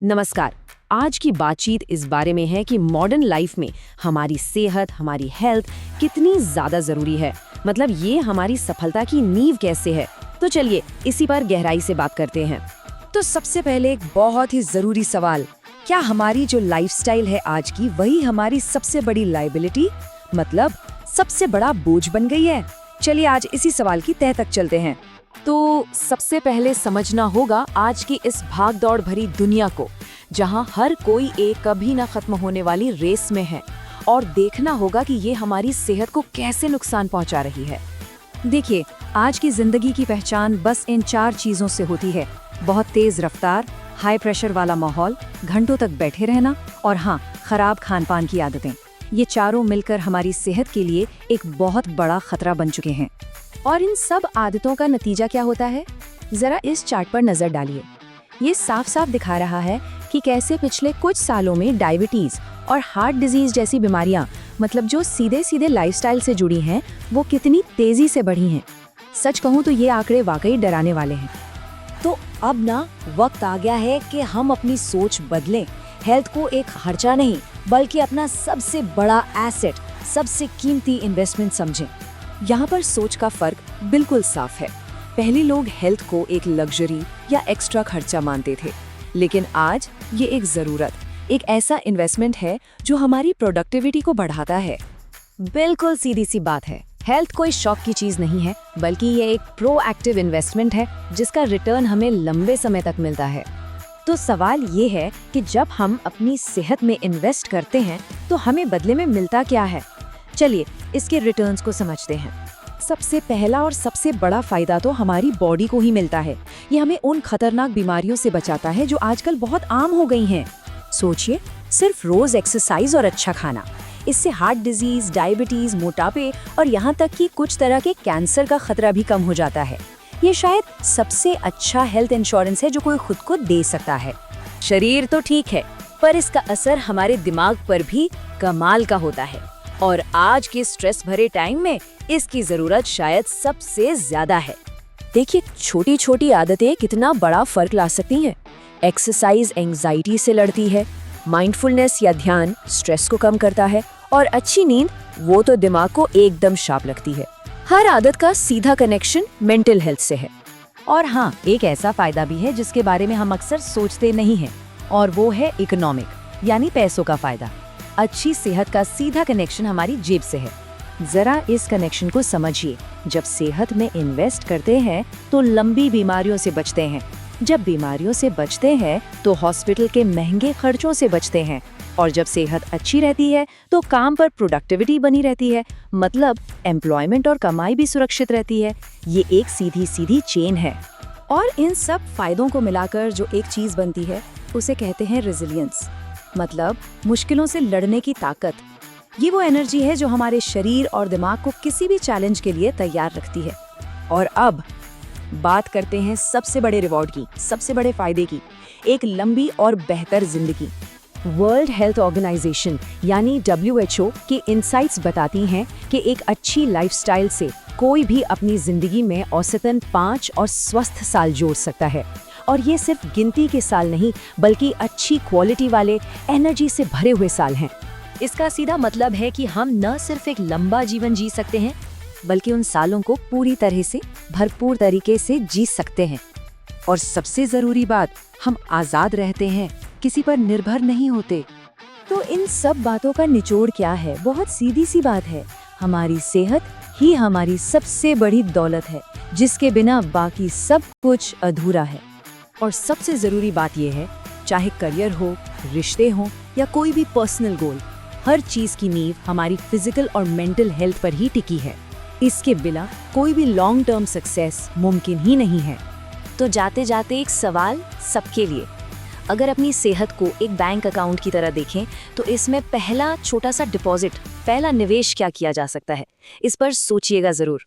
नमस्कार। आज की बातचीत इस बारे में है कि मॉडर्न लाइफ में हमारी सेहत, हमारी हेल्थ कितनी ज्यादा जरूरी है। मतलब ये हमारी सफलता की नींव कैसे है। तो चलिए इसी पर गहराई से बात करते हैं। तो सबसे पहले एक बहुत ही जरूरी सवाल, क्या हमारी जो लाइफस्टाइल है आज की वही हमारी सबसे बड़ी लायबिलिटी, मतलब सबसे बड़ा बोझ बन गई है? चलिए आज इसी सवाल की तह तक चलते हैं। तो सबसे पहले समझना होगा आज की इस भागदौड़ भरी दुनिया को, जहां हर कोई एक कभी ना खत्म होने वाली रेस में है, और देखना होगा कि ये हमारी सेहत को कैसे नुकसान पहुंचा रही है। देखिए, आज की जिंदगी की पहचान बस इन 4 चीजों से होती है: बहुत तेज रफ्तार, हाई प्रेशर वाला माहौल, घंटों तक बैठे रहना और हाँ, खराब खान पान की आदतें। ये चारों मिलकर हमारी सेहत के लिए एक बहुत बड़ा खतरा बन चुके हैं। और इन सब आदतों का नतीजा क्या होता है? जरा इस चार्ट पर नजर डालिए। ये साफ साफ दिखा रहा है कि कैसे पिछले कुछ सालों में डायबिटीज और हार्ट डिजीज जैसी बीमारियां, मतलब जो सीधे सीधे लाइफस्टाइल से जुड़ी हैं, वो कितनी तेजी से बढ़ी हैं। सच कहूं तो ये आंकड़े वाकई डराने वाले हैं। तो अब ना वक्त आ गया है कि हम अपनी सोच बदलें। हेल्थ को एक खर्चा नहीं, बल्कि अपना सबसे बड़ा एसेट, सबसे कीमती इन्वेस्टमेंट समझें। यहाँ पर सोच का फर्क बिल्कुल साफ है। पहले लोग हेल्थ को एक लग्जरी या एक्स्ट्रा खर्चा मानते थे, लेकिन आज ये एक जरूरत, एक ऐसा इन्वेस्टमेंट है जो हमारी प्रोडक्टिविटी को बढ़ाता है। बिल्कुल सीधी सी बात है। हेल्थ कोई शौक की चीज नहीं है, बल्कि ये एक प्रोएक्टिव इन्वेस्टमेंट है जिसका रिटर्न हमें लंबे समय तक मिलता है। तो सवाल ये है कि जब हम अपनी सेहत में इन्वेस्ट करते हैं तो हमें बदले में मिलता क्या है? चलिए इसके रिटर्न्स को समझते हैं। सबसे पहला और सबसे बड़ा फायदा तो हमारी बॉडी को ही मिलता है। ये हमें उन खतरनाक बीमारियों से बचाता है जो आजकल बहुत आम हो गई हैं। सोचिए, सिर्फ रोज एक्सरसाइज और अच्छा खाना, इससे हार्ट डिजीज, डायबिटीज, मोटापे और यहाँ तक कि कुछ तरह के कैंसर का खतरा भी कम हो जाता है। ये शायद सबसे अच्छा हेल्थ इंश्योरेंस है जो कोई खुद को दे सकता है। शरीर तो ठीक है, पर इसका असर हमारे दिमाग पर भी कमाल का होता है, और आज के स्ट्रेस भरे टाइम में इसकी जरूरत शायद सबसे ज्यादा है। देखिए, छोटी छोटी आदतें कितना बड़ा फर्क ला सकती हैं। एक्सरसाइज एंजाइटी से लड़ती है, माइंडफुलनेस या ध्यान स्ट्रेस को कम करता है, और अच्छी नींद वो तो दिमाग को एकदम शार्प लगती है। हर आदत का सीधा कनेक्शन मेंटल हेल्थ से है। और हाँ, एक ऐसा फायदा भी है जिसके बारे में हम अक्सर सोचते नहीं हैं, और वो है इकोनॉमिक, यानी पैसों का फायदा। अच्छी सेहत का सीधा कनेक्शन हमारी जेब से है। जरा इस कनेक्शन को समझिए। जब सेहत में इन्वेस्ट करते हैं तो लंबी बीमारियों से बचते हैं, जब बीमारियों से बचते हैं तो हॉस्पिटल के महंगे खर्चों से बचते हैं, और जब सेहत अच्छी रहती है तो काम पर प्रोडक्टिविटी बनी रहती है, मतलब एम्प्लॉयमेंट और कमाई भी सुरक्षित रहती है। ये एक सीधी सीधी चेन है। और इन सब फायदों को मिलाकर जो एक चीज बनती है उसे कहते हैं रेजिलियंस, मतलब मुश्किलों से लड़ने की ताकत। ये वो एनर्जी है जो हमारे शरीर और दिमाग को किसी भी चैलेंज के लिए तैयार रखती है। और अब बात करते हैं सबसे बड़े रिवॉर्ड की, सबसे बड़े फायदे की, एक लंबी और बेहतर जिंदगी। वर्ल्ड हेल्थ ऑर्गेनाइजेशन यानी WHO की इनसाइट्स बताती हैं कि एक अच्छी लाइफस्टाइल से कोई भी अपनी जिंदगी में औसतन 5 और स्वस्थ साल जोड़ सकता है। और ये सिर्फ गिनती के साल नहीं, बल्कि अच्छी क्वालिटी वाले, एनर्जी से भरे हुए साल हैं। इसका सीधा मतलब है कि हम न सिर्फ एक लंबा जीवन जी सकते हैं, बल्कि उन सालों को पूरी तरह से भरपूर तरीके से जी सकते हैं। और सबसे जरूरी बात, हम आजाद रहते हैं, किसी पर निर्भर नहीं होते। तो इन सब बातों का निचोड़ क्या है? बहुत सीधी सी बात है। हमारी सेहत ही हमारी सबसे बड़ी दौलत है, जिसके बिना बाकी सब कुछ अधूरा है। और सबसे जरूरी बात यह है, चाहे करियर हो, रिश्ते हो या कोई भी पर्सनल गोल, हर चीज की नींव हमारी फिजिकल और मेंटल हेल्थ पर ही टिकी है। इसके बिना कोई भी लॉन्ग टर्म सक्सेस मुमकिन ही नहीं है। तो जाते जाते एक सवाल सबके लिए, अगर अपनी सेहत को एक बैंक अकाउंट की तरह देखें तो इसमें पहला छोटा सा डिपॉजिट, पहला निवेश क्या किया जा सकता है? इस पर सोचिएगा जरूर।